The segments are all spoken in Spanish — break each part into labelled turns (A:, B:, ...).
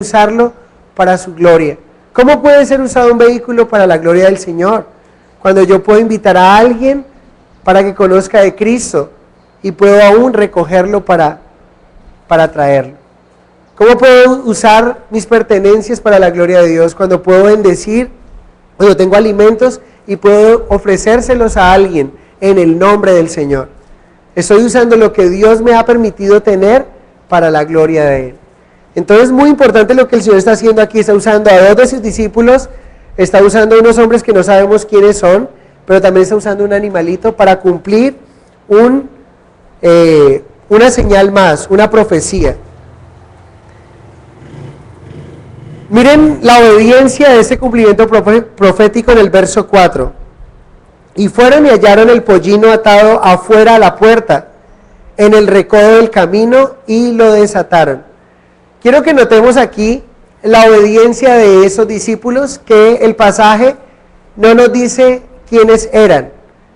A: usarlo para su gloria. ¿Cómo puede ser usado un vehículo para la gloria del Señor? Cuando yo puedo invitar a alguien para que conozca de Cristo y puedo aún recogerlo para traerlo. ¿Cómo puedo usar mis pertenencias para la gloria de Dios? Cuando puedo bendecir, cuando tengo alimentos y puedo ofrecérselos a alguien en el nombre del Señor. Estoy usando lo que Dios me ha permitido tener para la gloria de Él. Entonces es muy importante lo que el Señor está haciendo aquí. Está usando a dos de sus discípulos, está usando a unos hombres que no sabemos quiénes son, pero también está usando un animalito para cumplir una señal más, una profecía. Miren la obediencia de ese cumplimiento profético en el verso 4. Y fueron y hallaron el pollino atado afuera a la puerta, en el recodo del camino, y lo desataron. Quiero que notemos aquí la obediencia de esos discípulos, que el pasaje no nos dice quiénes eran.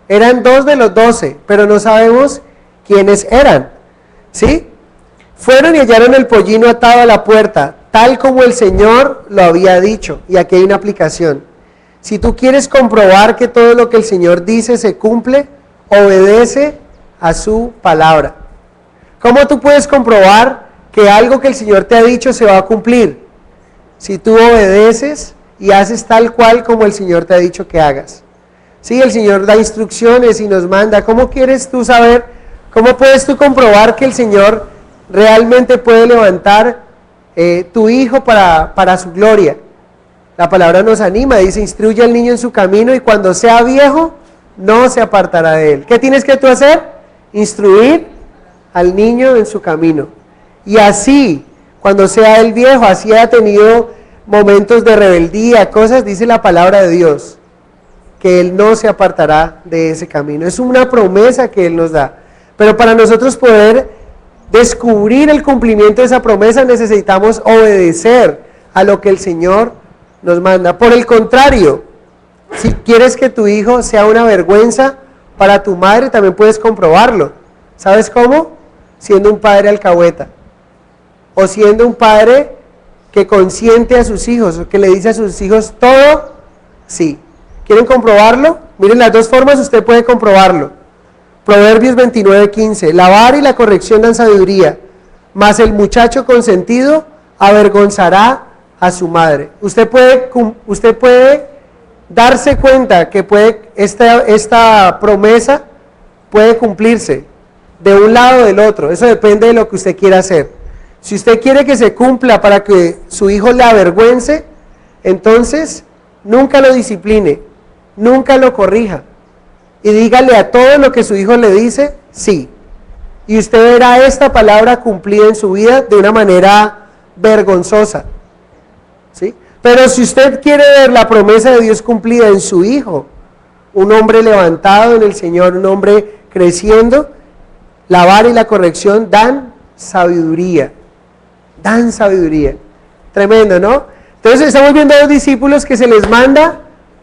A: Eran 2 de los 12, pero no sabemos quiénes eran. ¿Sí? Fueron y hallaron el pollino atado a la puerta, tal como el Señor lo había dicho. Y aquí hay una aplicación. Si tú quieres comprobar que todo lo que el Señor dice se cumple, obedece a su palabra. ¿Cómo tú puedes comprobar que algo que el Señor te ha dicho se va a cumplir? Si tú obedeces y haces tal cual como el Señor te ha dicho que hagas. Sí, el Señor da instrucciones y nos manda. ¿Cómo quieres tú saber, cómo puedes tú comprobar que el Señor realmente puede levantar tu hijo para su gloria? La palabra nos anima, dice: instruye al niño en su camino y cuando sea viejo no se apartará de él. ¿Qué tienes que tú hacer? Instruir al niño en su camino. Y así, cuando sea el viejo, así haya tenido momentos de rebeldía, cosas, dice la palabra de Dios, que él no se apartará de ese camino. Es una promesa que él nos da. Pero para nosotros poder descubrir el cumplimiento de esa promesa, necesitamos obedecer a lo que el Señor nos manda. Por el contrario, si quieres que tu hijo sea una vergüenza para tu madre, también puedes comprobarlo. ¿Sabes cómo? Siendo un padre alcahueta. O siendo un padre que consiente a sus hijos, o que le dice a sus hijos todo, sí. ¿Quieren comprobarlo? Miren las dos formas, usted puede comprobarlo. Proverbios 29:15, la vara y la corrección dan sabiduría, mas el muchacho consentido avergonzará a su madre. Usted puede darse cuenta que esta promesa puede cumplirse de un lado o del otro. Eso depende de lo que usted quiera hacer. Si usted quiere que se cumpla para que su hijo le avergüence, entonces nunca lo discipline, nunca lo corrija. Y dígale a todo lo que su hijo le dice, sí. Y usted verá esta palabra cumplida en su vida de una manera vergonzosa. ¿Sí? Pero si usted quiere ver la promesa de Dios cumplida en su hijo, un hombre levantado en el Señor, un hombre creciendo, la vara y la corrección dan sabiduría. Dan sabiduría. Tremendo, ¿no? Entonces estamos viendo a los discípulos que se les manda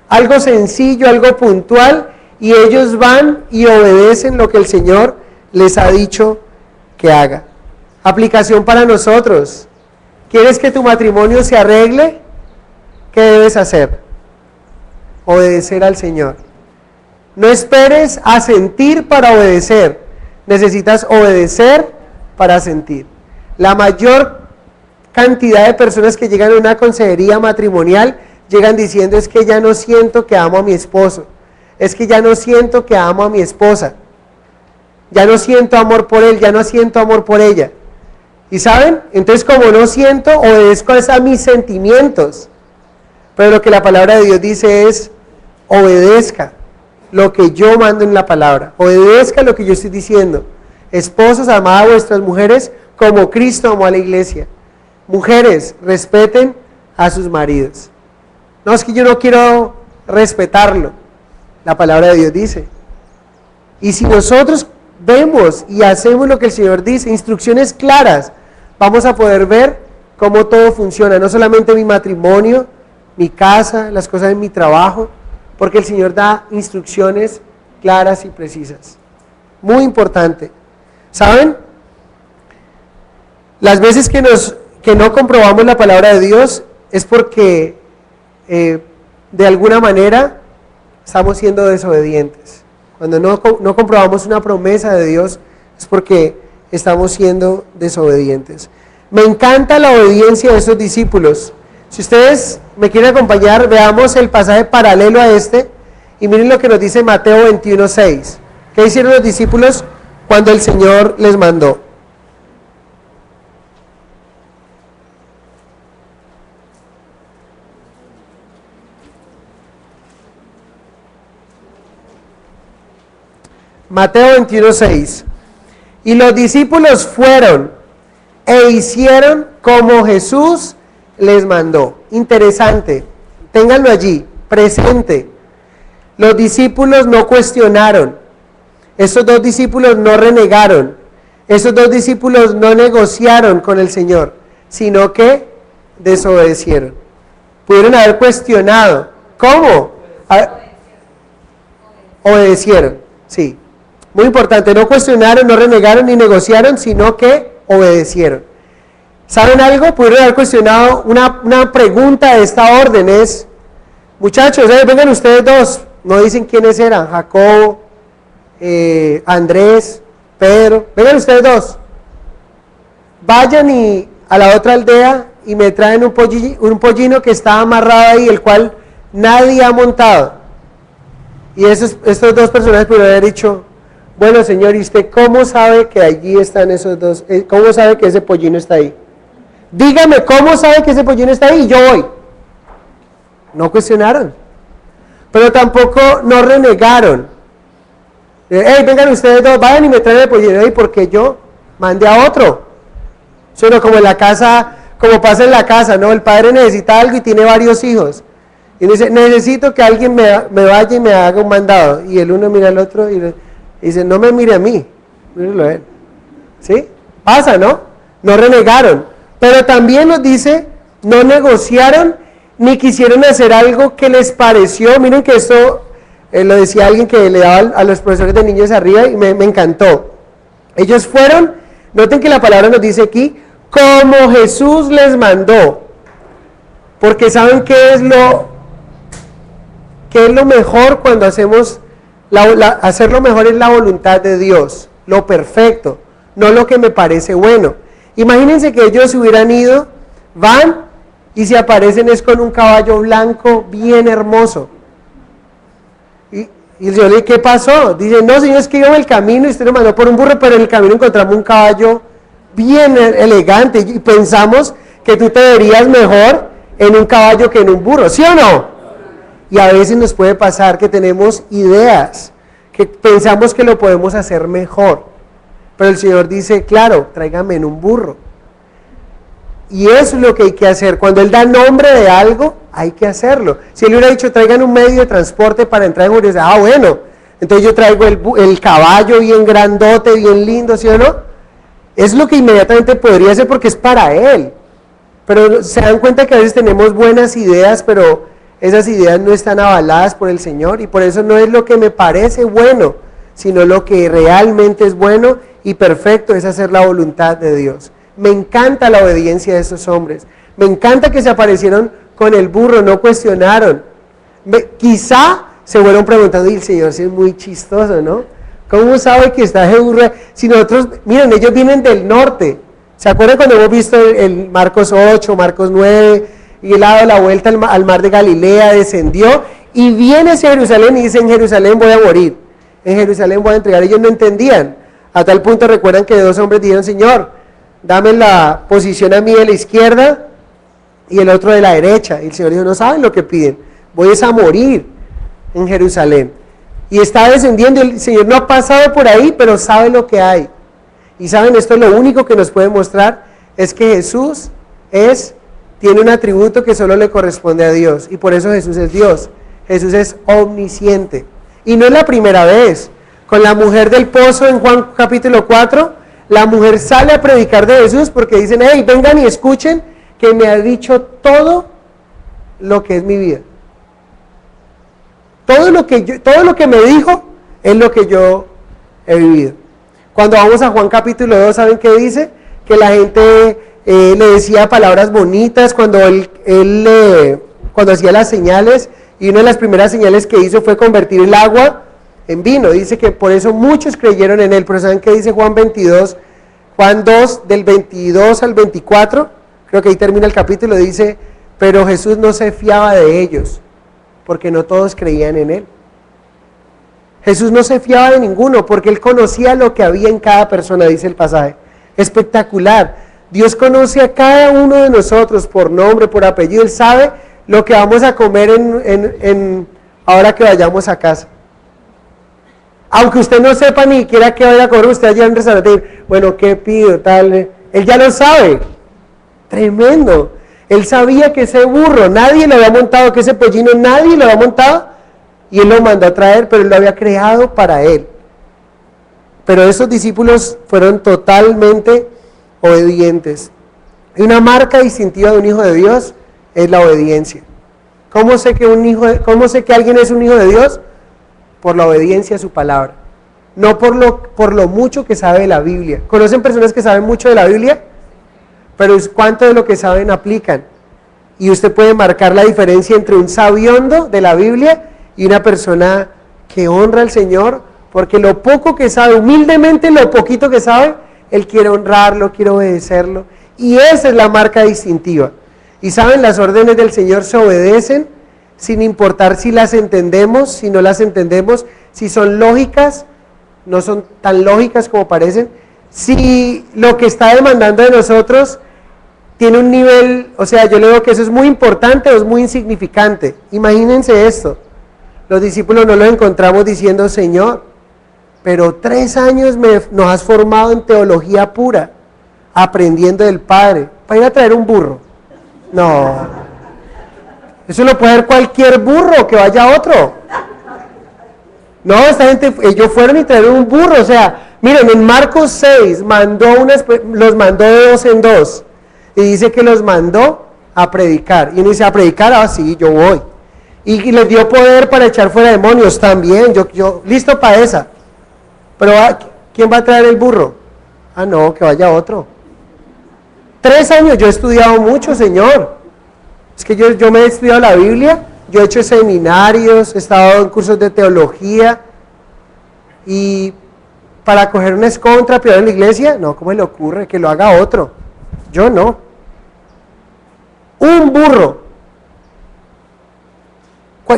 A: algo sencillo, algo puntual, y ellos van y obedecen lo que el Señor les ha dicho que haga. Aplicación para nosotros. ¿Quieres que tu matrimonio se arregle? ¿Qué debes hacer? Obedecer al Señor. No esperes a sentir para obedecer. Necesitas obedecer para sentir. La mayor cantidad de personas que llegan a una consejería matrimonial llegan diciendo: es que ya no siento que amo a mi esposo, es que ya no siento que amo a mi esposa, ya no siento amor por él, ya no siento amor por ella. ¿Y saben? Entonces, como no siento, obedezco a mis sentimientos. Pero lo que la palabra de Dios dice es: obedezca lo que yo mando en la palabra, obedezca lo que yo estoy diciendo. Esposos, amad a vuestras mujeres como Cristo amó a la iglesia. Mujeres, respeten a sus maridos. No, es que yo no quiero respetarlo. La palabra de Dios dice. Y si nosotros vemos y hacemos lo que el Señor dice, instrucciones claras, vamos a poder ver cómo todo funciona. No solamente mi matrimonio, mi casa, las cosas en mi trabajo, porque el Señor da instrucciones claras y precisas. Muy importante. ¿Saben? Las veces que que no comprobamos la palabra de Dios es porque de alguna manera estamos siendo desobedientes. Cuando no comprobamos una promesa de Dios es porque estamos siendo desobedientes. Me encanta la obediencia de esos discípulos. Si ustedes me quieren acompañar, veamos el pasaje paralelo a este y miren lo que nos dice Mateo 21:6. ¿Qué hicieron los discípulos cuando el Señor les mandó? Mateo 21:6. Y los discípulos fueron e hicieron como Jesús les mandó. Interesante, ténganlo allí, presente. Los discípulos no cuestionaron, esos dos discípulos no renegaron, esos dos discípulos no negociaron con el Señor, sino que desobedecieron. Pudieron haber cuestionado, ¿cómo? Obedecieron, sí. Muy importante, no cuestionaron, no renegaron ni negociaron, sino que obedecieron. ¿Saben algo? Pudieron haber cuestionado una pregunta de esta orden, es, muchachos, vengan ustedes dos, no dicen quiénes eran, Jacobo, Andrés, Pedro, vengan ustedes dos, vayan a la otra aldea y me traen un pollino que está amarrado ahí, el cual nadie ha montado. Y estos dos personajes pudieron haber dicho, bueno, señor, ¿y usted cómo sabe que allí están esos dos? ¿Cómo sabe que ese pollino está ahí? Dígame, ¿cómo sabe que ese pollino está ahí? Y yo voy. No cuestionaron. Pero tampoco no renegaron. Hey, vengan ustedes dos, vayan y me traen el pollino ahí porque yo mandé a otro. Sino como en la casa, como pasa en la casa, ¿no? El padre necesita algo y tiene varios hijos. Y dice, necesito que alguien me vaya y me haga un mandado. Y el uno mira al otro y dice, no me mire a mí, mírelo a él. ¿Sí? Pasa, ¿no? No renegaron. Pero también nos dice, no negociaron ni quisieron hacer algo que les pareció. Miren que esto lo decía alguien que le daba a los profesores de niños arriba y me encantó. Ellos fueron, noten que la palabra nos dice aquí, como Jesús les mandó. Porque saben qué es lo mejor cuando hacemos. Hacerlo mejor es la voluntad de Dios, lo perfecto, no lo que me parece bueno. Imagínense que ellos hubieran ido, van y se aparecen es con un caballo blanco bien hermoso. Y el Señor le dice, ¿qué pasó? Dice, no, Señor, es que iba en el camino y usted nos mandó por un burro, pero en el camino encontramos un caballo bien elegante y pensamos que tú te verías mejor en un caballo que en un burro, ¿sí o no? Y a veces nos puede pasar que tenemos ideas, que pensamos que lo podemos hacer mejor. Pero el Señor dice, claro, tráigame en un burro. Y eso es lo que hay que hacer. Cuando Él da nombre de algo, hay que hacerlo. Si Él hubiera dicho, traigan un medio de transporte para entrar en Jerusalén, bueno, entonces yo traigo el caballo bien grandote, bien lindo, ¿sí o no? Es lo que inmediatamente podría hacer porque es para Él. Pero se dan cuenta que a veces tenemos buenas ideas, pero esas ideas no están avaladas por el Señor y por eso no es lo que me parece bueno, sino lo que realmente es bueno y perfecto es hacer la voluntad de Dios. Me encanta la obediencia de esos hombres. Me encanta que se aparecieron con el burro, no cuestionaron. Quizá se fueron preguntando, y el Señor sí es muy chistoso, ¿no? ¿Cómo sabe que está ese burro? Si nosotros, miren, ellos vienen del norte. ¿Se acuerdan cuando hemos visto el Marcos 8, Marcos 9? Y él ha dado la vuelta al mar de Galilea, descendió y viene hacia Jerusalén y dice, en Jerusalén voy a morir, en Jerusalén voy a entregar. Ellos no entendían, a tal punto recuerdan que dos hombres dijeron, Señor, dame la posición a mí de la izquierda y el otro de la derecha. Y el Señor dijo, no saben lo que piden, voy a morir en Jerusalén. Y está descendiendo, el Señor no ha pasado por ahí, pero sabe lo que hay. Y saben, esto es lo único que nos puede mostrar, es que Jesús tiene un atributo que solo le corresponde a Dios, y por eso Jesús es Dios. Jesús es omnisciente, y no es la primera vez. Con la mujer del pozo en Juan capítulo 4, la mujer sale a predicar de Jesús porque dicen, hey, vengan y escuchen que me ha dicho todo lo que es mi vida. Todo lo que me dijo es lo que yo he vivido. Cuando vamos a Juan capítulo 2, ¿saben qué dice? Que la gente le decía palabras bonitas cuando cuando hacía las señales, y una de las primeras señales que hizo fue convertir el agua en vino. Dice que por eso muchos creyeron en él. Pero ¿saben qué dice Juan 22? Juan 2, del 22 al 24, creo que ahí termina el capítulo, dice, pero Jesús no se fiaba de ellos, porque no todos creían en él. Jesús no se fiaba de ninguno, porque él conocía lo que había en cada persona, dice el pasaje. Espectacular. Dios conoce a cada uno de nosotros por nombre, por apellido. Él sabe lo que vamos a comer ahora que vayamos a casa. Aunque usted no sepa ni siquiera qué vaya a comer, usted allá en el restaurante y, bueno, ¿qué pido? Tal. Él ya lo sabe. Tremendo. Él sabía que ese burro, nadie lo había montado, que ese pollino, nadie lo había montado, y él lo mandó a traer, pero él lo había creado para él. Pero esos discípulos fueron totalmente obedientes. Y una marca distintiva de un hijo de Dios es la obediencia. ¿Cómo sé que alguien es un hijo de Dios? Por la obediencia a su palabra, no por lo mucho que sabe de la Biblia. ¿Conocen personas que saben mucho de la Biblia? Pero ¿cuánto de lo que saben aplican? Y usted puede marcar la diferencia entre un sabiondo de la Biblia y una persona que honra al Señor, porque lo poco que sabe, humildemente lo poquito que sabe, él quiere honrarlo, quiere obedecerlo, y esa es la marca distintiva. Y saben, las órdenes del Señor se obedecen sin importar si las entendemos, si no las entendemos, si son lógicas, no son tan lógicas como parecen, si lo que está demandando de nosotros tiene un nivel, o sea, yo le digo que eso es muy importante o es muy insignificante. Imagínense esto, los discípulos no los encontramos diciendo, Señor, pero 3 años nos has formado en teología pura, aprendiendo del Padre, para ir a traer un burro. No. Eso lo puede hacer cualquier burro, que vaya otro. No, esta gente, ellos fueron y trajeron un burro. O sea, miren, en Marcos 6 los mandó de 2 en 2. Y dice que los mandó a predicar. Y uno dice, ¿a predicar? Ah, sí, yo voy. Y les dio poder para echar fuera demonios también. Yo listo para esa. Pero ¿quién va a traer el burro? Ah, no, que vaya otro. 3 años, yo he estudiado mucho, Señor. Es que yo me he estudiado la Biblia, yo he hecho seminarios, he estado en cursos de teología, y para coger una escontra, peor en la iglesia, no, ¿cómo le ocurre que lo haga otro? Yo no. Un burro.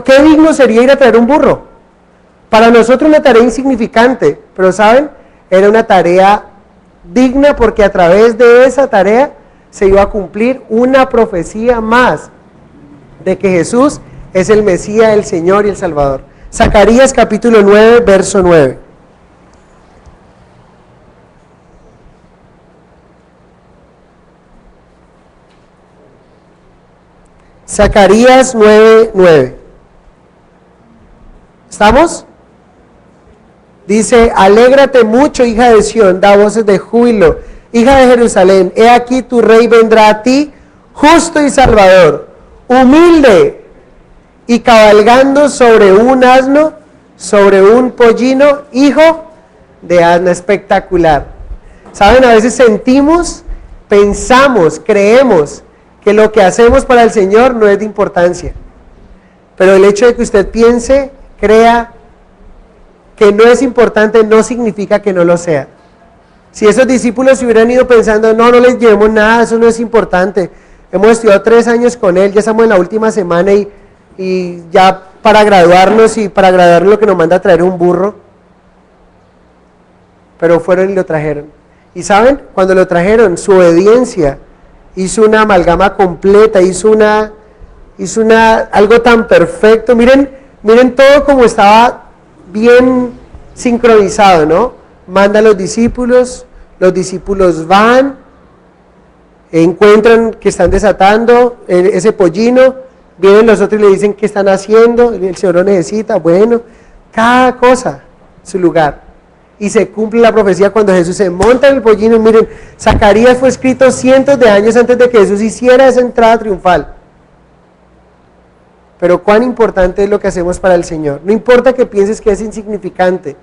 A: ¿Qué digno sería ir a traer un burro? Para nosotros una tarea insignificante, pero ¿saben? Era una tarea digna porque a través de esa tarea se iba a cumplir una profecía más de que Jesús es el Mesías, el Señor y el Salvador. Zacarías capítulo 9, verso 9. Zacarías 9, 9. ¿Estamos? Dice, alégrate mucho, hija de Sión, da voces de júbilo, hija de Jerusalén, he aquí tu rey vendrá a ti, justo y salvador, humilde y cabalgando sobre un asno, sobre un pollino, hijo de asno. Espectacular. ¿Saben? A veces sentimos, pensamos, creemos que lo que hacemos para el Señor no es de importancia. Pero el hecho de que usted piense, crea que no es importante, no significa que no lo sea. Si esos discípulos se hubieran ido pensando, no les llevemos nada, eso no es importante, hemos estudiado 3 años con él, ya estamos en la última semana y ya para graduarnos lo que nos manda a traer un burro, pero fueron y lo trajeron. Y saben, cuando lo trajeron, su obediencia hizo una amalgama completa, hizo algo tan perfecto. Miren todo como estaba bien sincronizado, ¿no? Manda a los discípulos van, encuentran que están desatando ese pollino, vienen los otros y le dicen qué están haciendo, el Señor lo necesita, bueno, cada cosa su lugar. Y se cumple la profecía cuando Jesús se monta en el pollino. Miren, Zacarías fue escrito cientos de años antes de que Jesús hiciera esa entrada triunfal. Pero cuán importante es lo que hacemos para el Señor. No importa que pienses que es insignificante.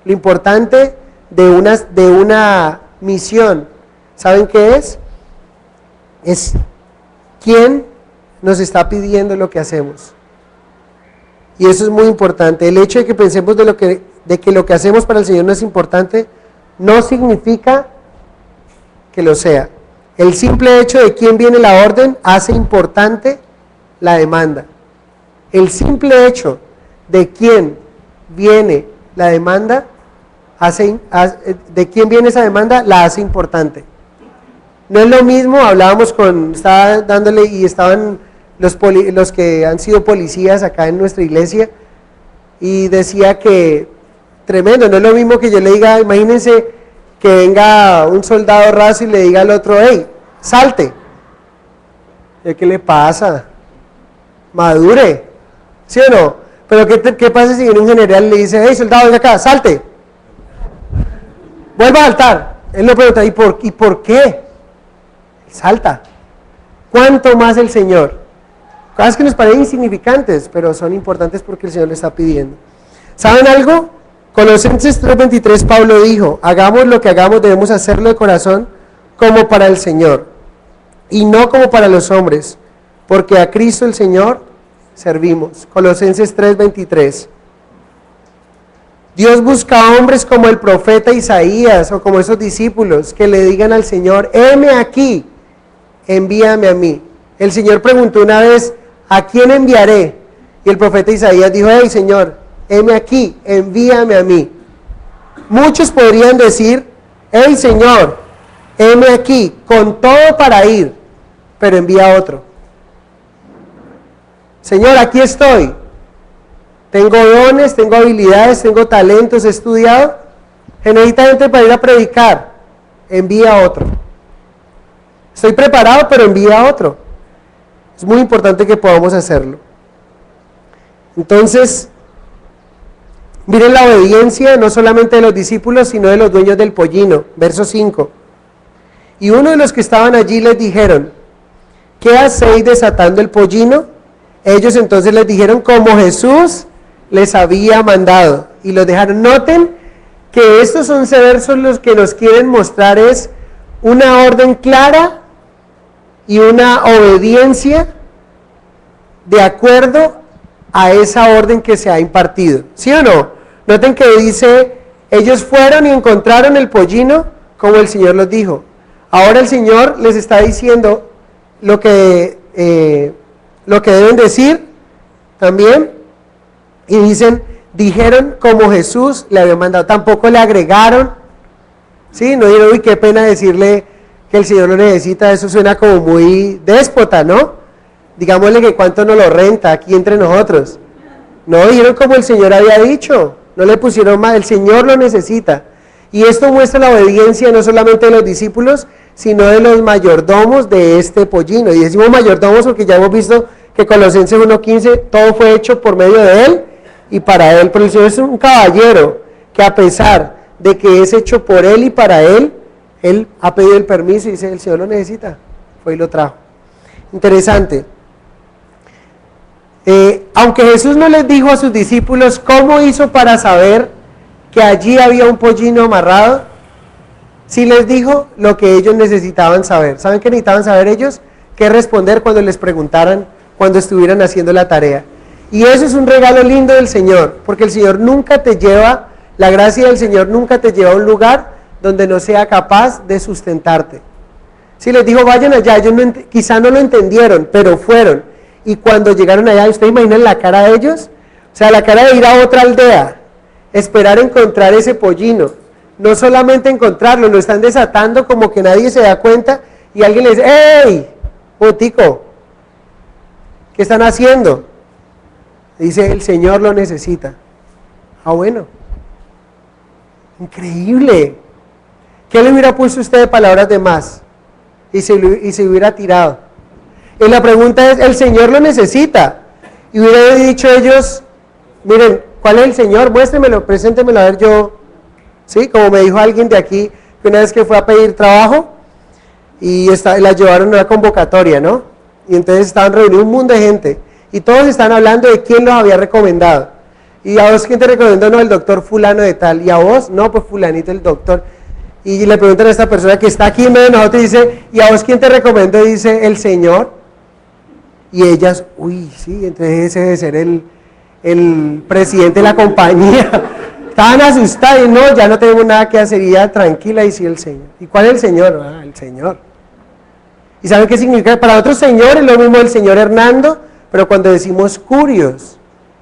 A: Lo importante de una misión, ¿saben qué es? es quién nos está pidiendo lo que hacemos. Y eso es muy importante. El hecho de que pensemos de que lo que hacemos para el Señor no es importante, no significa que lo sea. El simple hecho de quién viene la orden hace importante la demanda. El simple hecho de quién viene la demanda, de quién viene esa demanda, la hace importante. No es lo mismo, estaba dándole y estaban los que han sido policías acá en nuestra iglesia y decía que tremendo, no es lo mismo que yo le diga, imagínense que venga un soldado raso y le diga al otro, hey, salte. ¿Qué le pasa? Madure, ¿sí o no? Pero ¿qué pasa si viene un general y le dice, hey, soldado, venga acá, salte? Vuelva a saltar. Él le pregunta, ¿y por qué? Salta. ¿Cuánto más el Señor? Cosas que nos parecen insignificantes, pero son importantes porque el Señor le está pidiendo. ¿Saben algo? Colosenses 3:23 Pablo dijo, hagamos lo que hagamos, debemos hacerlo de corazón como para el Señor y no como para los hombres, porque a Cristo el Señor servimos. Colosenses 3:23. Dios busca a hombres como el profeta Isaías o como esos discípulos que le digan al Señor, heme aquí, envíame a mí. El Señor preguntó una vez, ¿a quién enviaré? Y el profeta Isaías dijo, hey Señor, heme aquí, envíame a mí. Muchos podrían decir, hey Señor, heme aquí, con todo para ir, pero envía a otro. Señor, aquí estoy. Tengo dones, tengo habilidades, tengo talentos, he estudiado. Necesita gente para ir a predicar. Envía a otro. Estoy preparado, pero envía a otro. Es muy importante que podamos hacerlo. Entonces, miren la obediencia no solamente de los discípulos, sino de los dueños del pollino. Verso 5. Y uno de los que estaban allí les dijeron, ¿qué hacéis desatando el pollino? Ellos entonces les dijeron como Jesús les había mandado. Y los dejaron. Noten que estos 11 versos los que nos quieren mostrar es una orden clara y una obediencia de acuerdo a esa orden que se ha impartido. ¿Sí o no? Noten que dice, ellos fueron y encontraron el pollino como el Señor los dijo. Ahora el Señor les está diciendo lo que deben decir también. Y dijeron como Jesús le había mandado. Tampoco le agregaron. ¿Sí? No dijeron, uy, qué pena decirle que el Señor lo necesita. Eso suena como muy déspota, ¿no? Digámosle que cuánto nos lo renta aquí entre nosotros. No, dijeron como el Señor había dicho. No le pusieron más. El Señor lo necesita. Y esto muestra la obediencia no solamente de los discípulos, sino de los mayordomos de este pollino. Y decimos mayordomos porque ya hemos visto que Colosenses 1:15, todo fue hecho por medio de Él y para Él. Pero el Señor es un caballero que a pesar de que es hecho por Él y para Él, Él ha pedido el permiso y dice, el Señor lo necesita. Fue y lo trajo. Interesante. Aunque Jesús no les dijo a sus discípulos cómo hizo para saber que allí había un pollino amarrado, sí les dijo lo que ellos necesitaban saber. ¿Saben qué necesitaban saber ellos? ¿Qué responder cuando les preguntaran, cuando estuvieran haciendo la tarea? Y eso es un regalo lindo del Señor, porque el Señor nunca te lleva, la gracia del Señor nunca te lleva a un lugar donde no sea capaz de sustentarte. Si les dijo, vayan allá, ellos quizá no lo entendieron, pero fueron. Y cuando llegaron allá, ¿ustedes imaginan la cara de ellos? O sea, la cara de ir a otra aldea, esperar encontrar ese pollino. No solamente encontrarlo, lo están desatando como que nadie se da cuenta y alguien le dice, ¡hey! Botico, ¿qué están haciendo? Dice, el Señor lo necesita. Ah, bueno. Increíble. ¿Qué le hubiera puesto usted de palabras de más? Y se hubiera tirado. Y la pregunta es, el Señor lo necesita. Y hubiera dicho ellos, miren, ¿cuál es el Señor? Muéstremelo, preséntemelo a ver yo. ¿Sí? Como me dijo alguien de aquí, que una vez que fue a pedir trabajo, y la llevaron a una convocatoria, ¿no? Y entonces estaban reunidos un mundo de gente, y todos estaban hablando de quién los había recomendado. Y a vos, ¿quién te recomendó? No, el doctor fulano de tal. Y a vos, no, pues fulanito el doctor. y le preguntan a esta persona que está aquí en medio de nosotros y dice, ¿y a vos quién te recomendó? Dice, el Señor. Y ellas, uy, sí, entonces ese debe ser el presidente de la compañía. Estaban asustadas y no, ya no tenemos nada que hacer, y ya tranquila, y sí, el Señor. ¿Y cuál es el Señor? Ah, el Señor. ¿Y saben qué significa? Para otros Señor es lo mismo el Señor Hernando, pero cuando decimos Curios,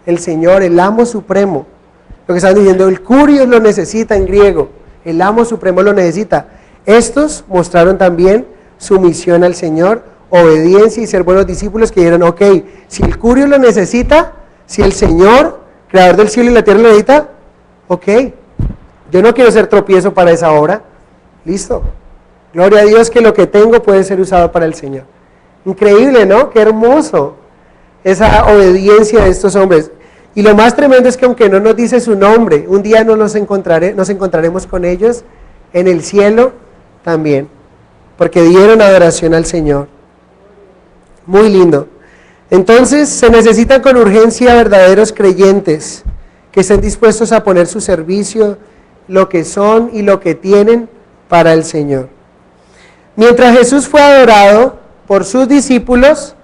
A: el Señor, el amo supremo, lo que están diciendo, el Curios lo necesita en griego, el amo supremo lo necesita. Estos mostraron también sumisión al Señor, obediencia y ser buenos discípulos que dijeron, ok, si el Curios lo necesita, si el Señor, creador del cielo y la tierra lo necesita, ok, yo no quiero ser tropiezo para esa obra, listo. Gloria a Dios que lo que tengo puede ser usado para el Señor. Increíble, ¿no? Qué hermoso esa obediencia de estos hombres. Y lo más tremendo es que aunque no nos dice su nombre, un día nos encontraremos con ellos en el cielo también, porque dieron adoración al Señor. Muy lindo. Entonces se necesitan con urgencia verdaderos creyentes que estén dispuestos a poner su servicio, lo que son y lo que tienen para el Señor. Mientras Jesús fue adorado por sus discípulos,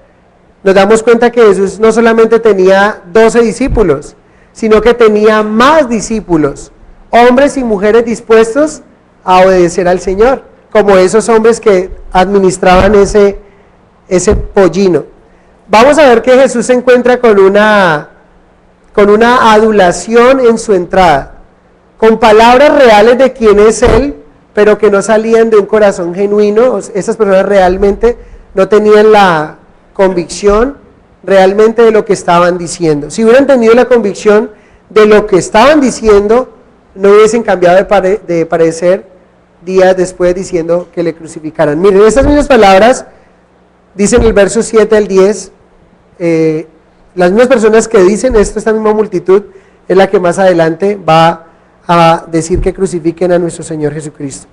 A: nos damos cuenta que Jesús no solamente tenía 12 discípulos, sino que tenía más discípulos, hombres y mujeres dispuestos a obedecer al Señor, como esos hombres que administraban ese pollino. Vamos a ver que Jesús se encuentra con una adulación en su entrada, con palabras reales de quién es Él, pero que no salían de un corazón genuino. Esas personas realmente no tenían la convicción realmente de lo que estaban diciendo. Si hubieran tenido la convicción de lo que estaban diciendo, no hubiesen cambiado de parecer días después diciendo que le crucificaran. Miren, estas mismas palabras dicen en el verso 7 al 10, las mismas personas que dicen esto, esta misma multitud, es la que más adelante va a decir que crucifiquen a nuestro Señor Jesucristo.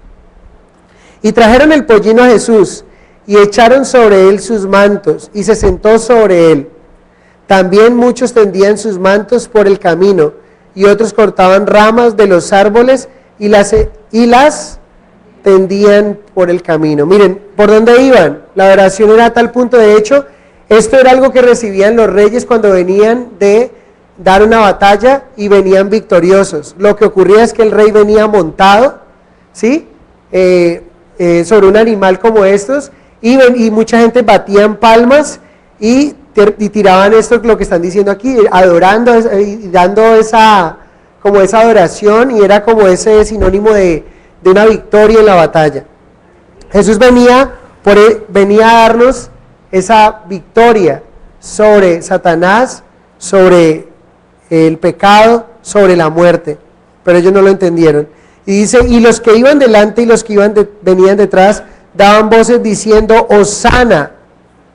A: Y trajeron el pollino a Jesús, y echaron sobre él sus mantos, y se sentó sobre él. También muchos tendían sus mantos por el camino, y otros cortaban ramas de los árboles, y las tendían por el camino. Miren, ¿por dónde iban? La adoración era a tal punto, de hecho, esto era algo que recibían los reyes cuando venían de dar una batalla y venían victoriosos. Lo que ocurría es que el rey venía montado, ¿sí? Sobre un animal como estos, y mucha gente batían palmas y tiraban esto, lo que están diciendo aquí, adorando y dando esa adoración, y era como ese sinónimo de una victoria en la batalla. Jesús venía a darnos esa victoria sobre Satanás, sobre el pecado, sobre la muerte, pero ellos no lo entendieron. Y dice, y los que iban delante y los que venían detrás daban voces diciendo, Hosana.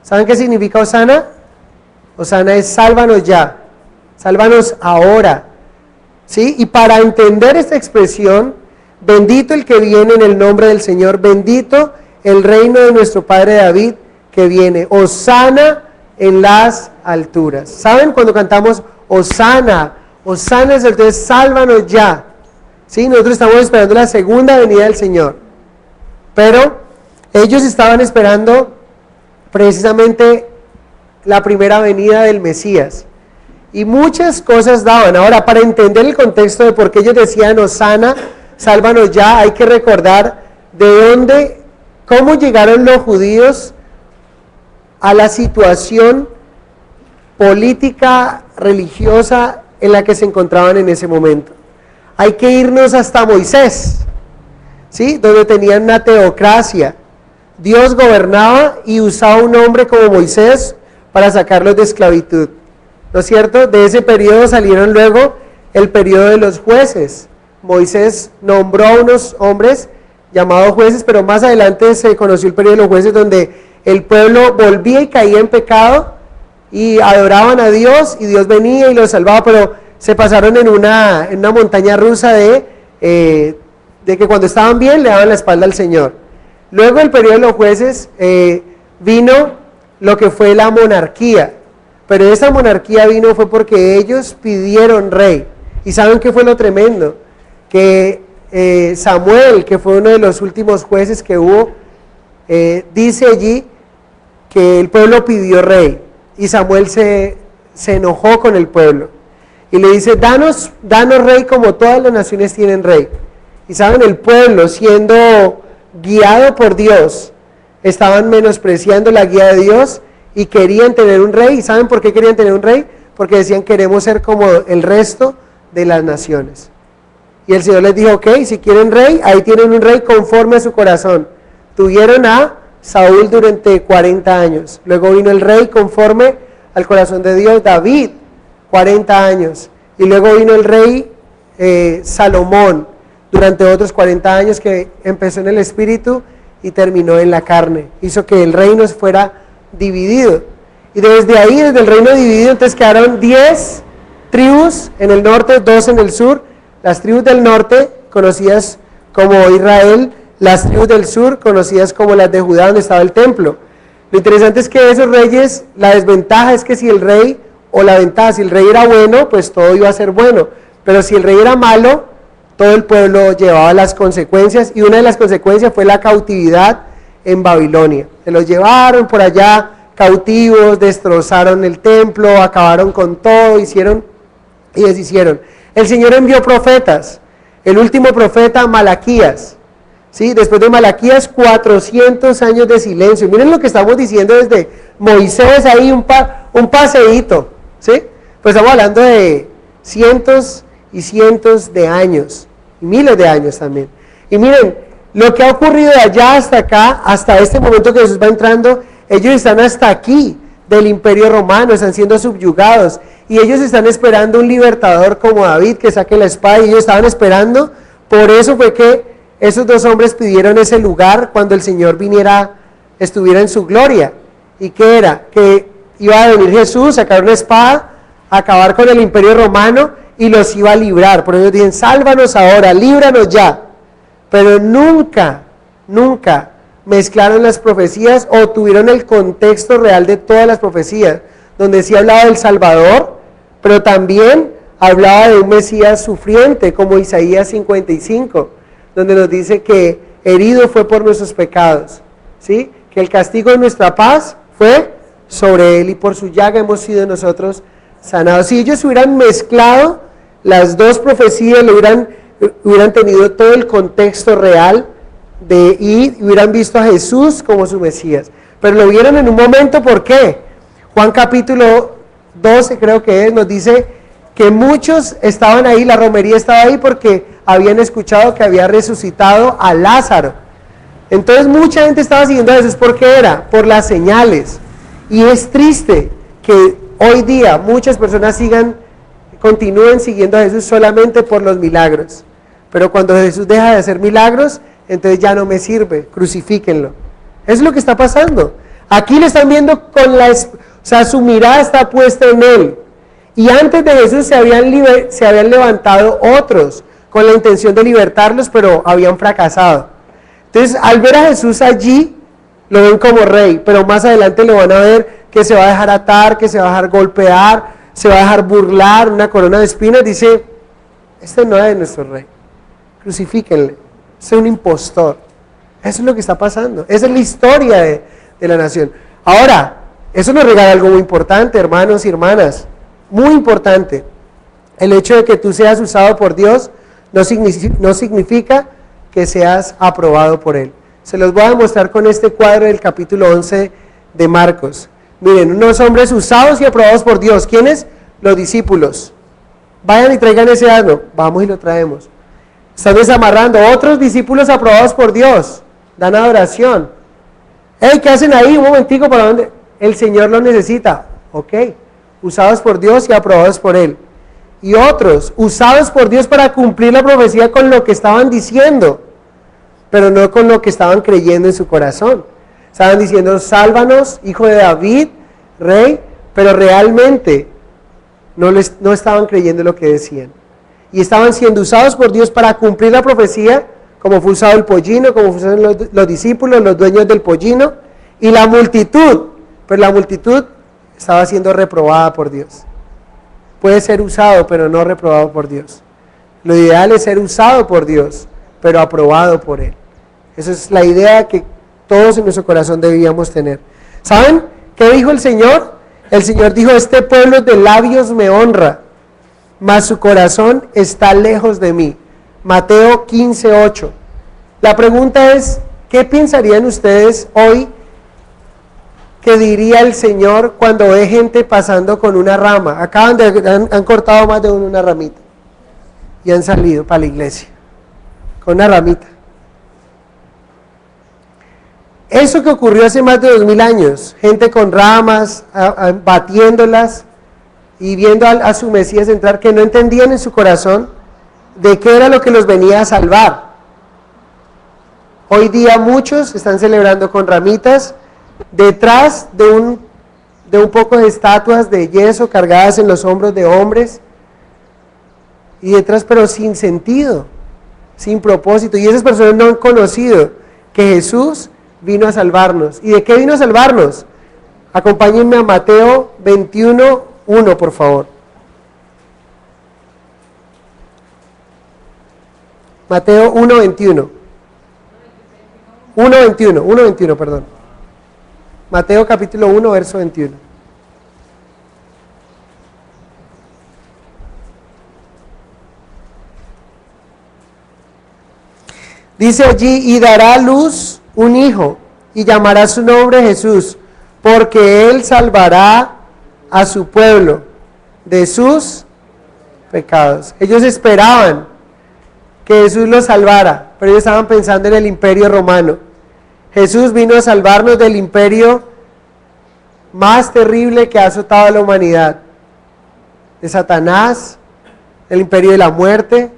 A: ¿Saben qué significa Hosana? Hosana es sálvanos ya, sálvanos ahora, ¿sí? Y para entender esta expresión, bendito el que viene en el nombre del Señor, bendito el reino de nuestro Padre David que viene, Hosana en las alturas. ¿Saben cuando cantamos Hosana? Hosana es entonces sálvanos ya, ¿sí? Nosotros estamos esperando la segunda venida del Señor, pero ellos estaban esperando precisamente la primera venida del Mesías, y muchas cosas daban. Ahora, para entender el contexto de por qué ellos decían Hosana, sálvanos ya, hay que recordar cómo llegaron los judíos a la situación política, religiosa en la que se encontraban en ese momento. Hay que irnos hasta Moisés, ¿sí? Donde tenían una teocracia. Dios gobernaba y usaba un hombre como Moisés para sacarlos de esclavitud, ¿no es cierto? De ese periodo salieron luego el periodo de los jueces. Moisés nombró a unos hombres llamados jueces, pero más adelante se conoció el periodo de los jueces, donde el pueblo volvía y caía en pecado y adoraban a Dios, y Dios venía y los salvaba, pero se pasaron en una montaña rusa de que cuando estaban bien le daban la espalda al Señor. Luego el periodo de los jueces vino lo que fue la monarquía, pero esa monarquía vino fue porque ellos pidieron rey. ¿Y saben qué fue lo tremendo? Que Samuel, que fue uno de los últimos jueces que hubo, dice allí que el pueblo pidió rey y Samuel se enojó con el pueblo y le dice, danos rey como todas las naciones tienen rey. Y saben, el pueblo, siendo guiado por Dios, estaban menospreciando la guía de Dios y querían tener un rey. ¿Y saben por qué querían tener un rey? Porque decían, queremos ser como el resto de las naciones. Y el Señor les dijo, ok, si quieren rey, ahí tienen un rey conforme a su corazón. Tuvieron a Saúl durante 40 años. Luego vino el rey conforme al corazón de Dios, David, 40 años. Y luego vino el rey Salomón, durante otros 40 años, que empezó en el espíritu y terminó en la carne. Hizo que el reino fuera dividido. Y desde ahí, desde el reino dividido, entonces quedaron 10 tribus en el norte, 2 en el sur. Las tribus del norte, conocidas como Israel, las tribus del sur, conocidas como las de Judá, donde estaba el templo. Lo interesante es que esos reyes, la desventaja es que si el rey, o la ventaja, si el rey era bueno, pues todo iba a ser bueno. Pero si el rey era malo, todo el pueblo llevaba las consecuencias, y una de las consecuencias fue la cautividad en Babilonia. Se los llevaron por allá cautivos, destrozaron el templo, acabaron con todo, hicieron y deshicieron. El Señor envió profetas, el último profeta, Malaquías, ¿sí? Después de Malaquías, 400 años de silencio. Miren lo que estamos diciendo desde Moisés, ahí un paseíto, ¿sí? Pues estamos hablando de cientos y cientos de años, y miles de años también. Y miren, lo que ha ocurrido de allá hasta acá, hasta este momento que Jesús va entrando, ellos están hasta aquí del Imperio Romano, están siendo subyugados, y ellos están esperando un libertador como David que saque la espada, y ellos estaban esperando. Por eso fue que esos dos hombres pidieron ese lugar cuando el Señor estuviera en su gloria. ¿Y qué era? Que iba a venir Jesús, sacar una espada, acabar con el Imperio Romano y los iba a librar. Por eso dicen, sálvanos ahora, líbranos ya. Pero nunca mezclaron las profecías o tuvieron el contexto real de todas las profecías, donde sí hablaba del Salvador, pero también hablaba de un Mesías sufriente, como Isaías 55, donde nos dice que herido fue por nuestros pecados, ¿sí? Que el castigo de nuestra paz fue sobre él y por su llaga hemos sido nosotros sanados. Si ellos hubieran mezclado las dos profecías, hubieran tenido todo el contexto real y hubieran visto a Jesús como su Mesías, pero lo vieron en un momento. ¿Por qué? Juan capítulo 12 creo que es, nos dice que muchos estaban ahí, la romería estaba ahí porque habían escuchado que había resucitado a Lázaro. Entonces mucha gente estaba siguiendo a Jesús. ¿Por qué era? Por las señales. Y es triste que hoy día muchas personas continúen siguiendo a Jesús solamente por los milagros. Pero cuando Jesús deja de hacer milagros, entonces ya no me sirve, crucifíquenlo. Eso es lo que está pasando. Aquí le están viendo su mirada está puesta en él. Y antes de Jesús se habían levantado otros con la intención de libertarlos, pero habían fracasado. Entonces, al ver a Jesús allí, lo ven como rey, pero más adelante lo van a ver que se va a dejar atar, que se va a dejar golpear, se va a dejar burlar, una corona de espinas. Dice, este no es nuestro rey, crucifíquenle, es un impostor. Eso es lo que está pasando, esa es la historia de la nación. Ahora, eso nos regala algo muy importante, hermanos y hermanas, muy importante. El hecho de que tú seas usado por Dios no significa que seas aprobado por Él. Se los voy a mostrar con este cuadro del capítulo 11 de Marcos. Miren, unos hombres usados y aprobados por Dios. ¿Quiénes? Los discípulos. Vayan y traigan ese asno. Vamos y lo traemos. Están desamarrando. Otros discípulos aprobados por Dios. Dan adoración. Hey, ¿qué hacen ahí? Un momentico, ¿para dónde? El Señor los necesita. Ok. Usados por Dios y aprobados por Él. Y otros, usados por Dios para cumplir la profecía con lo que estaban diciendo, pero no con lo que estaban creyendo en su corazón. Estaban diciendo, sálvanos, hijo de David, rey, pero realmente no estaban creyendo lo que decían. Y estaban siendo usados por Dios para cumplir la profecía, como fue usado el pollino, como fueron los discípulos, los dueños del pollino, y la multitud, pero la multitud estaba siendo reprobada por Dios. Puede ser usado, pero no reprobado por Dios. Lo ideal es ser usado por Dios, pero aprobado por Él. Esa es la idea que todos en nuestro corazón debíamos tener. ¿Saben qué dijo el Señor? El Señor dijo: este pueblo de labios me honra, mas su corazón está lejos de mí. Mateo 15:8. La pregunta es, ¿qué pensarían ustedes hoy que diría el Señor cuando ve gente pasando con una rama? Han cortado más de una ramita y han salido para la iglesia con una ramita. Eso que ocurrió hace más de 2000 años, gente con ramas, batiéndolas y viendo a su Mesías entrar, que no entendían en su corazón de qué era lo que los venía a salvar. Hoy día muchos están celebrando con ramitas detrás de un poco de estatuas de yeso cargadas en los hombros de hombres, y detrás, pero sin sentido, sin propósito, y esas personas no han conocido que Jesús vino a salvarnos. ¿Y de qué vino a salvarnos? Acompáñenme a Mateo 21:1, por favor. Mateo 1:21. 1:21, perdón. Mateo capítulo 1, verso 21. Dice allí: y dará a luz un hijo, y llamará su nombre Jesús, porque él salvará a su pueblo de sus pecados. Ellos esperaban que Jesús los salvara, pero ellos estaban pensando en el imperio romano. Jesús vino a salvarnos del imperio más terrible que ha azotado a la humanidad, de Satanás, del imperio de la muerte,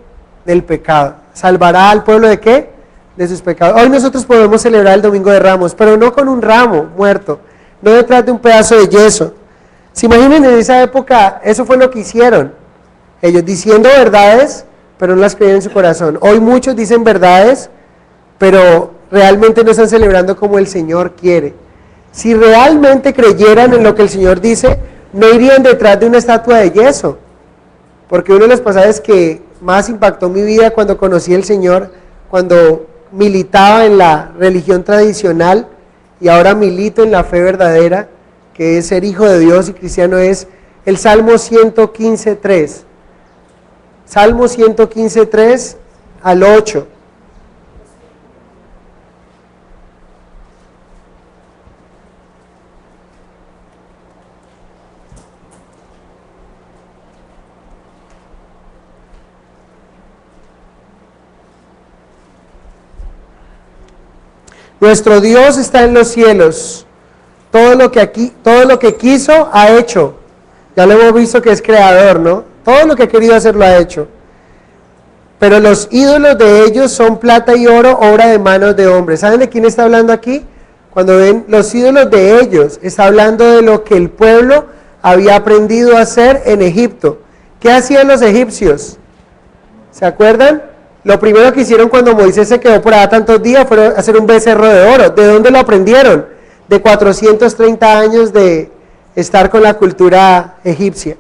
A: del pecado. ¿Salvará al pueblo de qué? De sus pecados. Hoy nosotros podemos celebrar el Domingo de Ramos, pero no con un ramo muerto, no detrás de un pedazo de yeso. ¿Se imaginan en esa época? Eso fue lo que hicieron. Ellos diciendo verdades, pero no las creían en su corazón. Hoy muchos dicen verdades, pero realmente no están celebrando como el Señor quiere. Si realmente creyeran en lo que el Señor dice, no irían detrás de una estatua de yeso. Porque uno de los pasajes que más impactó mi vida cuando conocí al Señor, cuando militaba en la religión tradicional y ahora milito en la fe verdadera, que es ser hijo de Dios y cristiano, es el Salmo 115:3. Salmo 115:3 al 8. Nuestro Dios está en los cielos. Todo lo que quiso, ha hecho. Ya lo hemos visto que es creador, ¿no? Todo lo que ha querido hacer lo ha hecho. Pero los ídolos de ellos son plata y oro, obra de manos de hombres. ¿Saben de quién está hablando aquí? Cuando ven los ídolos de ellos, está hablando de lo que el pueblo había aprendido a hacer en Egipto. ¿Qué hacían los egipcios? ¿Se acuerdan? Lo primero que hicieron cuando Moisés se quedó por allá tantos días fue hacer un becerro de oro. ¿De dónde lo aprendieron? De 430 años de estar con la cultura egipcia.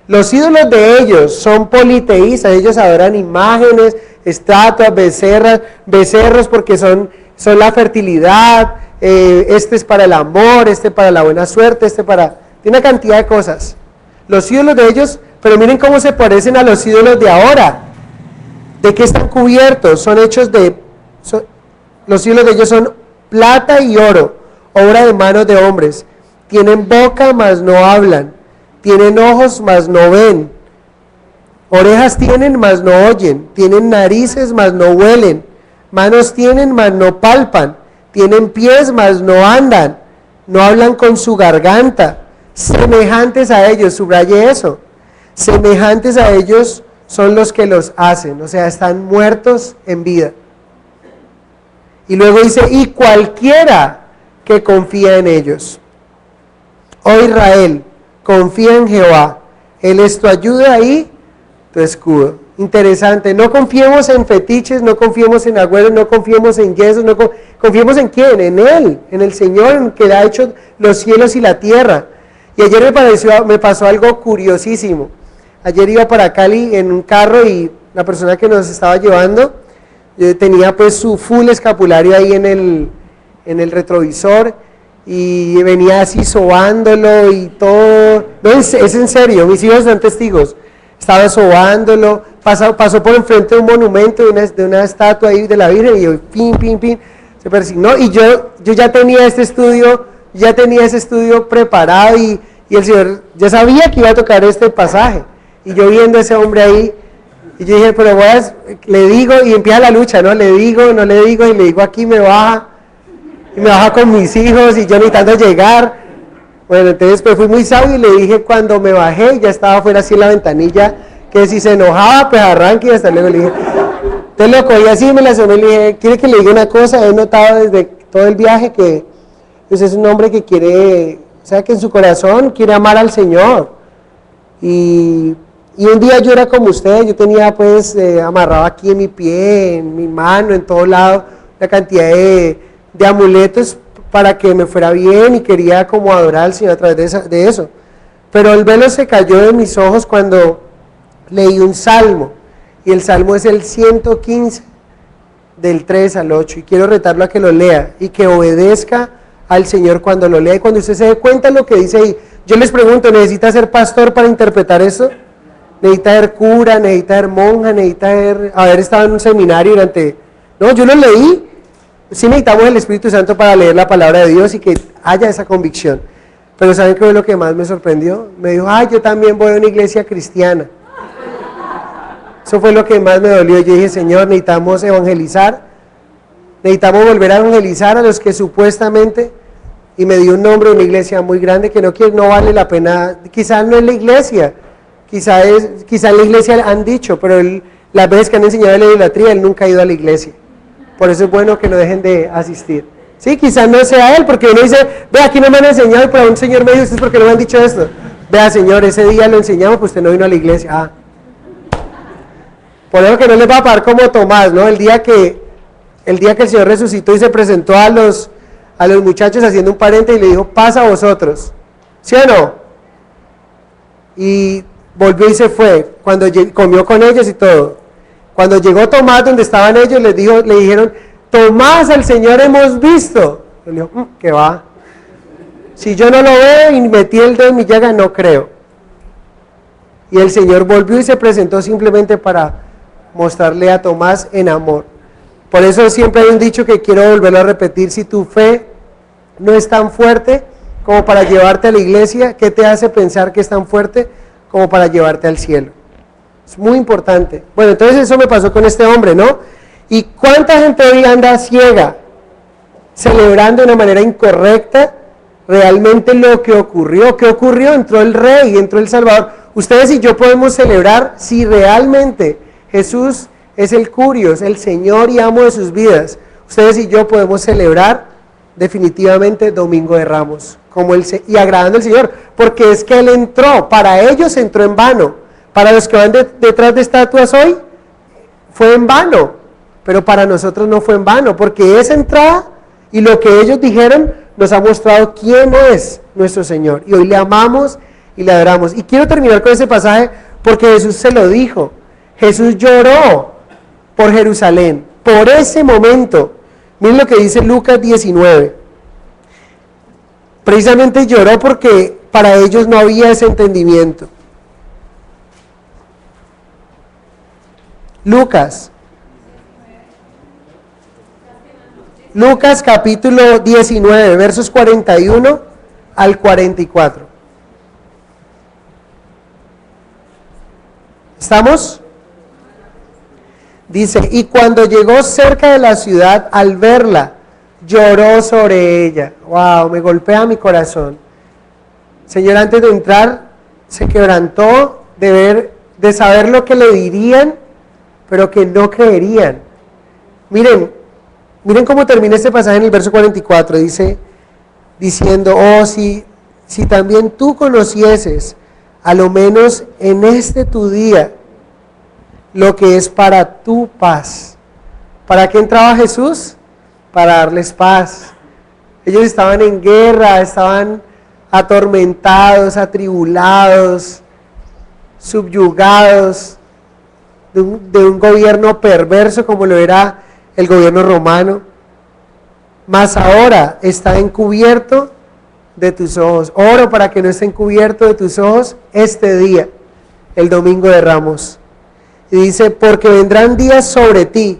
A: Los ídolos de ellos son politeístas, ellos adoran imágenes, estatuas, becerros porque son la fertilidad, este es para el amor, este para la buena suerte, tiene una cantidad de cosas. Los ídolos de ellos, pero miren cómo se parecen a los ídolos de ahora. ¿De qué están cubiertos? Los ídolos de ellos son plata y oro, obra de manos de hombres. Tienen boca, mas no hablan. Tienen ojos, mas no ven. Orejas tienen, mas no oyen. Tienen narices, mas no huelen. Manos tienen, mas no palpan. Tienen pies, mas no andan. No hablan con su garganta. Semejantes a ellos, subraye eso. Semejantes a ellos son los que los hacen, o sea, están muertos en vida. Y luego dice, y cualquiera que confía en ellos. Oh Israel, confía en Jehová, Él es tu ayuda y tu escudo. Interesante, no confiemos en fetiches, no confiemos en agüeros, no confiemos en yesos, confiemos en quién, en Él, en el Señor, en que ha hecho los cielos y la tierra. Y ayer me pasó algo curiosísimo. Ayer iba para Cali en un carro y la persona que nos estaba llevando Yo tenía pues su full escapulario ahí en el retrovisor y venía así sobándolo y todo. No, es en serio, mis hijos son testigos. Estaba sobándolo, pasó por enfrente de un monumento, de una estatua ahí de la Virgen, y yo, pin, se persignó, y yo ya tenía ese estudio preparado, y el Señor ya sabía que iba a tocar este pasaje, y yo viendo a ese hombre ahí, y yo dije, pero le digo, y empieza la lucha, ¿no? Le digo, no le digo, y le digo aquí, me baja, y me baja con mis hijos, y yo necesitando llegar. Bueno, entonces pues fui muy sabio y le dije cuando me bajé, ya estaba fuera así en la ventanilla, que si se enojaba, pues arranque y hasta luego le dije. Entonces lo cogí así, me la asomé y le dije, ¿quiere que le diga una cosa? He notado desde todo el viaje que pues, es un hombre que quiere, o sea, que en su corazón quiere amar al Señor. Y un día yo era como usted, yo tenía pues amarrado aquí en mi pie, en mi mano, en todo lado, una cantidad de amuletos para que me fuera bien y quería como adorar al Señor a través de eso. Pero el velo se cayó de mis ojos cuando leí un salmo, y el salmo es el 115, del 3 al 8, y quiero retarlo a que lo lea y que obedezca al Señor cuando lo lea, y cuando usted se dé cuenta de lo que dice ahí. Yo les pregunto, ¿necesita ser pastor para interpretar eso? ¿Necesita ser cura? ¿Necesita ser monja? ¿Necesita haber estado en un seminario durante...? No, yo lo leí. Sí necesitamos el Espíritu Santo para leer la palabra de Dios y que haya esa convicción. Pero ¿saben qué fue lo que más me sorprendió? Me dijo, yo también voy a una iglesia cristiana. Eso fue lo que más me dolió. Yo dije, Señor, necesitamos evangelizar, necesitamos volver a evangelizar a los que supuestamente, y me dio un nombre de una iglesia muy grande que no vale la pena, quizás no es la iglesia, quizás en la iglesia han dicho, pero las veces que han enseñado de la idolatría, él nunca ha ido a la iglesia. Por eso es bueno que no dejen de asistir. Sí, quizás no sea él, porque uno dice, ve, aquí no me han enseñado, y para un señor me dijo, ¿ustedes por qué no me han dicho esto? Vea, señor, ese día lo enseñamos, pues usted no vino a la iglesia. Por eso que no les va a pagar como Tomás, ¿no? El día que el Señor resucitó y se presentó a los muchachos haciendo un paréntesis y le dijo, pasa a vosotros, ¿sí o no? Y volvió y se fue, cuando comió con ellos y todo. Cuando llegó Tomás donde estaban ellos, le dijeron, Tomás, al Señor hemos visto. Le dijo, ¿qué va? Si yo no lo veo y metí el dedo en mi llaga, no creo. Y el Señor volvió y se presentó simplemente para mostrarle a Tomás en amor. Por eso siempre hay un dicho que quiero volverlo a repetir: si tu fe no es tan fuerte como para llevarte a la iglesia, ¿qué te hace pensar que es tan fuerte como para llevarte al cielo? Es muy importante. Bueno, entonces eso me pasó con este hombre, ¿no? ¿Y cuánta gente hoy anda ciega, celebrando de una manera incorrecta realmente lo que ocurrió? ¿Qué ocurrió? Entró el Rey, entró el Salvador. Ustedes y yo podemos celebrar si realmente Jesús es el Curios, el Señor y amo de sus vidas. Ustedes y yo podemos celebrar definitivamente Domingo de Ramos y agradando al Señor, porque es que Él entró. Para ellos entró en vano. Para los que van detrás de estatuas hoy, fue en vano, pero para nosotros no fue en vano, porque esa entrada y lo que ellos dijeron nos ha mostrado quién es nuestro Señor, y hoy le amamos y le adoramos. Y quiero terminar con ese pasaje porque Jesús se lo dijo. Jesús lloró por Jerusalén, por ese momento. Miren lo que dice Lucas 19. Precisamente lloró porque para ellos no había ese entendimiento. Lucas capítulo 19, versos 41 al 44. ¿Estamos? Dice, y cuando llegó cerca de la ciudad, al verla, lloró sobre ella. Wow, me golpea mi corazón. Señor, antes de entrar, se quebrantó de saber lo que le dirían, pero que no creerían. Miren cómo termina este pasaje en el verso 44, diciendo, si también tú conocieses, a lo menos en este tu día, lo que es para tu paz. ¿Para qué entraba Jesús? Para darles paz. Ellos estaban en guerra, estaban atormentados, atribulados, subyugados, de un gobierno perverso como lo era el gobierno romano, mas ahora está encubierto de tus ojos. Oro para que no esté encubierto de tus ojos este día, el domingo de Ramos. Y dice, porque vendrán días sobre ti,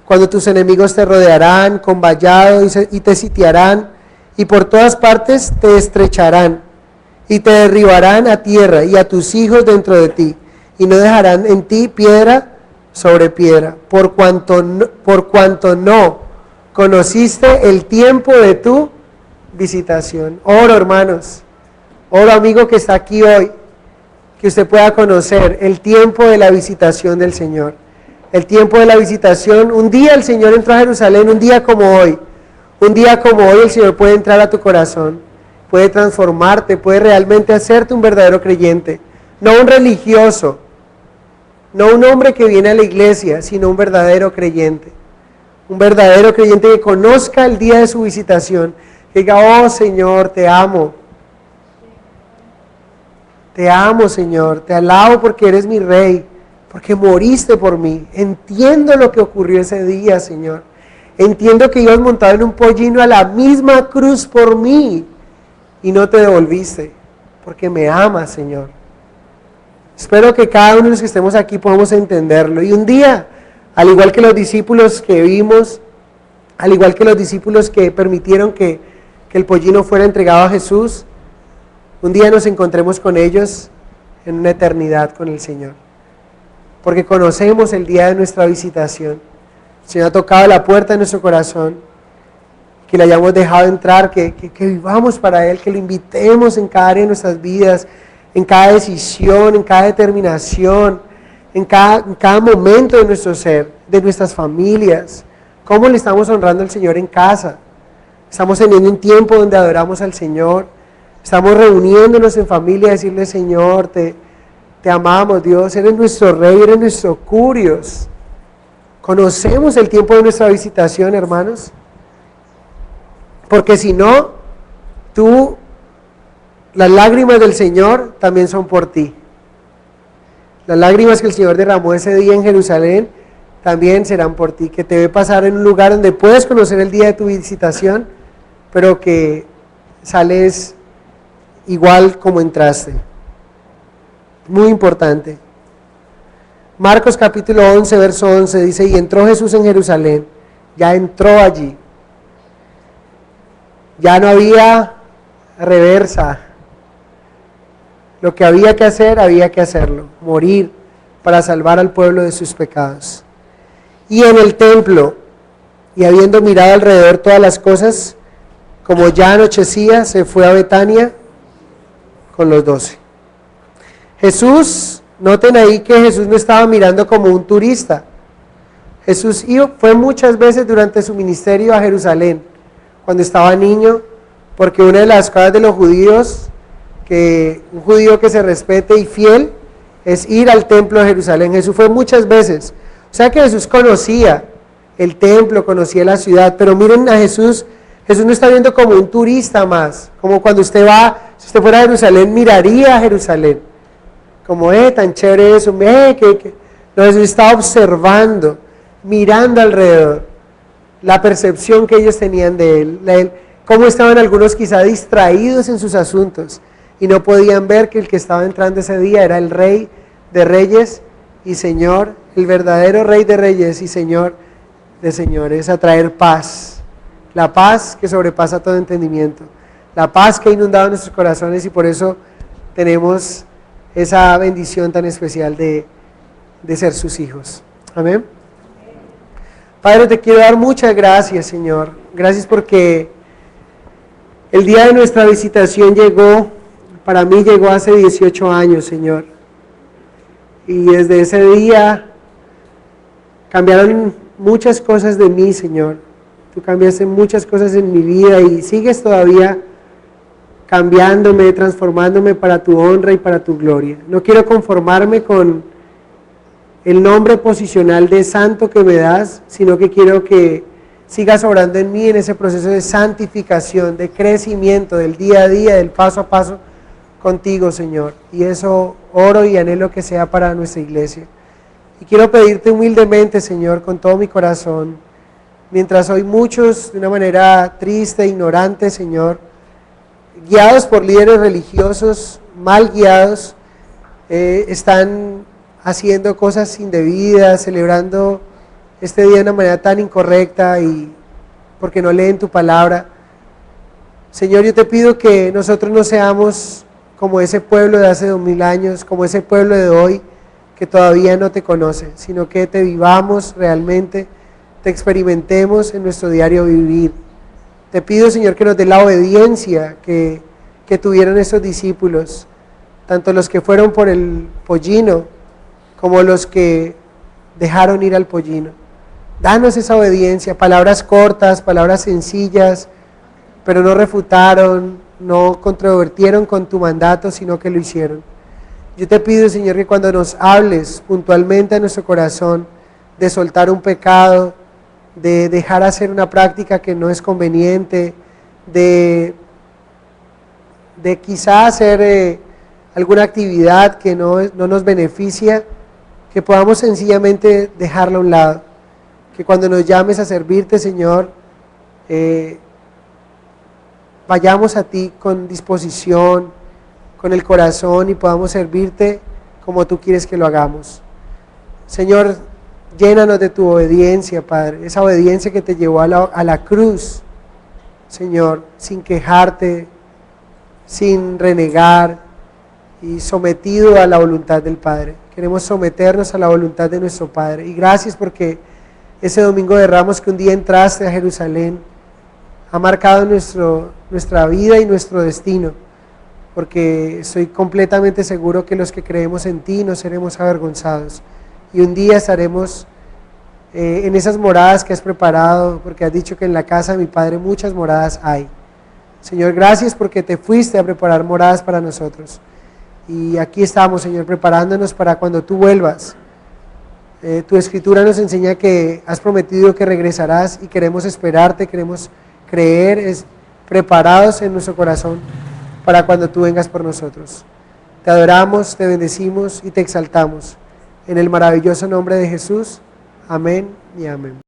A: cuando tus enemigos te rodearán con vallado y te sitiarán, y por todas partes te estrecharán, y te derribarán a tierra, y a tus hijos dentro de ti, y no dejarán en ti piedra sobre piedra, por cuanto no conociste el tiempo de tu visitación. Oro, hermanos, oro, amigo que está aquí hoy, que usted pueda conocer el tiempo de la visitación del Señor. El tiempo de la visitación. Un día el Señor entró a Jerusalén, un día como hoy. Un día como hoy el Señor puede entrar a tu corazón, puede transformarte, puede realmente hacerte un verdadero creyente. No un religioso, no un hombre que viene a la iglesia, sino un verdadero creyente. Un verdadero creyente que conozca el día de su visitación, que diga, oh Señor, te amo. Te amo, Señor, te alabo porque eres mi Rey, porque moriste por mí. Entiendo lo que ocurrió ese día, Señor. Entiendo que ibas montado en un pollino a la misma cruz por mí y no te devolviste, porque me amas, Señor. Espero que cada uno de los que estemos aquí podamos entenderlo. Y un día, al igual que los discípulos que vimos, al igual que los discípulos que permitieron que el pollino fuera entregado a Jesús, un día nos encontremos con ellos en una eternidad con el Señor. Porque conocemos el día de nuestra visitación. El Señor ha tocado la puerta de nuestro corazón, que le hayamos dejado entrar, que vivamos para Él, que lo invitemos en cada área de nuestras vidas, en cada decisión, en cada determinación, en cada momento de nuestro ser, de nuestras familias. ¿Cómo le estamos honrando al Señor en casa? Estamos teniendo un tiempo donde adoramos al Señor. Estamos reuniéndonos en familia a decirle, Señor, te amamos, Dios, eres nuestro Rey, eres nuestro Curios. ¿Conocemos el tiempo de nuestra visitación, hermanos? Porque si no, las lágrimas del Señor también son por ti. Las lágrimas que el Señor derramó ese día en Jerusalén también serán por ti, que te ve pasar en un lugar donde puedes conocer el día de tu visitación, pero que sales igual como entraste. Muy importante. Marcos capítulo 11, verso 11 dice, y entró Jesús en Jerusalén, ya entró allí. Ya no había reversa. Lo que había que hacer, había que hacerlo. Morir para salvar al pueblo de sus pecados. Y en el templo, y habiendo mirado alrededor todas las cosas, como ya anochecía, se fue a Betania con los 12. Jesús, noten ahí que Jesús no estaba mirando como un turista. Jesús fue muchas veces durante su ministerio a Jerusalén, cuando estaba niño, porque una de las cosas de los judíos, que un judío que se respete y fiel, es ir al templo de Jerusalén. Jesús fue muchas veces. O sea que Jesús conocía el templo, conocía la ciudad, pero miren a Jesús. Jesús no está viendo como un turista más, como cuando usted va, si usted fuera a Jerusalén, miraría a Jerusalén, como, tan chévere eso, No, Jesús estaba observando, mirando alrededor, la percepción que ellos tenían de Él, cómo estaban algunos quizá distraídos en sus asuntos, y no podían ver que el que estaba entrando ese día era el Rey de Reyes y Señor, el verdadero Rey de Reyes y Señor de señores, a traer paz. La paz que sobrepasa todo entendimiento, la paz que ha inundado nuestros corazones, y por eso tenemos esa bendición tan especial de ser sus hijos. Amén. Padre, te quiero dar muchas gracias, Señor. Gracias porque el día de nuestra visitación para mí llegó hace 18 años, Señor. Y desde ese día cambiaron muchas cosas de mí, Señor. Tú cambiaste muchas cosas en mi vida y sigues todavía cambiándome, transformándome para tu honra y para tu gloria. No quiero conformarme con el nombre posicional de santo que me das, sino que quiero que sigas obrando en mí en ese proceso de santificación, de crecimiento, del día a día, del paso a paso contigo, Señor. Y eso oro y anhelo que sea para nuestra iglesia. Y quiero pedirte humildemente, Señor, con todo mi corazón, mientras hoy muchos, de una manera triste, ignorante, Señor, guiados por líderes religiosos, mal guiados, están haciendo cosas indebidas, celebrando este día de una manera tan incorrecta y porque no leen tu palabra. Señor, yo te pido que nosotros no seamos como ese pueblo de hace 2000 años, como ese pueblo de hoy que todavía no te conoce, sino que te vivamos realmente, te experimentemos en nuestro diario vivir. Te pido, Señor, que nos dé la obediencia que tuvieron esos discípulos, tanto los que fueron por el pollino como los que dejaron ir al pollino. Danos esa obediencia, palabras cortas, palabras sencillas, pero no refutaron, no controvertieron con tu mandato, sino que lo hicieron. Yo te pido, Señor, que cuando nos hables puntualmente a nuestro corazón de soltar un pecado, de dejar hacer una práctica que no es conveniente, de quizá hacer alguna actividad que no nos beneficia, que podamos sencillamente dejarla a un lado. Que cuando nos llames a servirte, Señor, vayamos a ti con disposición, con el corazón y podamos servirte como tú quieres que lo hagamos. Señor, llénanos de tu obediencia, Padre, esa obediencia que te llevó a la cruz, Señor, sin quejarte, sin renegar y sometido a la voluntad del Padre. Queremos someternos a la voluntad de nuestro Padre. Y gracias porque ese domingo de Ramos que un día entraste a Jerusalén ha marcado nuestra vida y nuestro destino, porque estoy completamente seguro que los que creemos en ti no seremos avergonzados y un día estaremos en esas moradas que has preparado, porque has dicho que en la casa de mi Padre muchas moradas hay. Señor, gracias porque te fuiste a preparar moradas para nosotros y aquí estamos, Señor, preparándonos para cuando tú vuelvas. Tu escritura nos enseña que has prometido que regresarás y queremos esperarte, queremos creer, preparados en nuestro corazón para cuando tú vengas por nosotros. Te adoramos, te bendecimos y te exaltamos. En el maravilloso nombre de Jesús, amén y amén.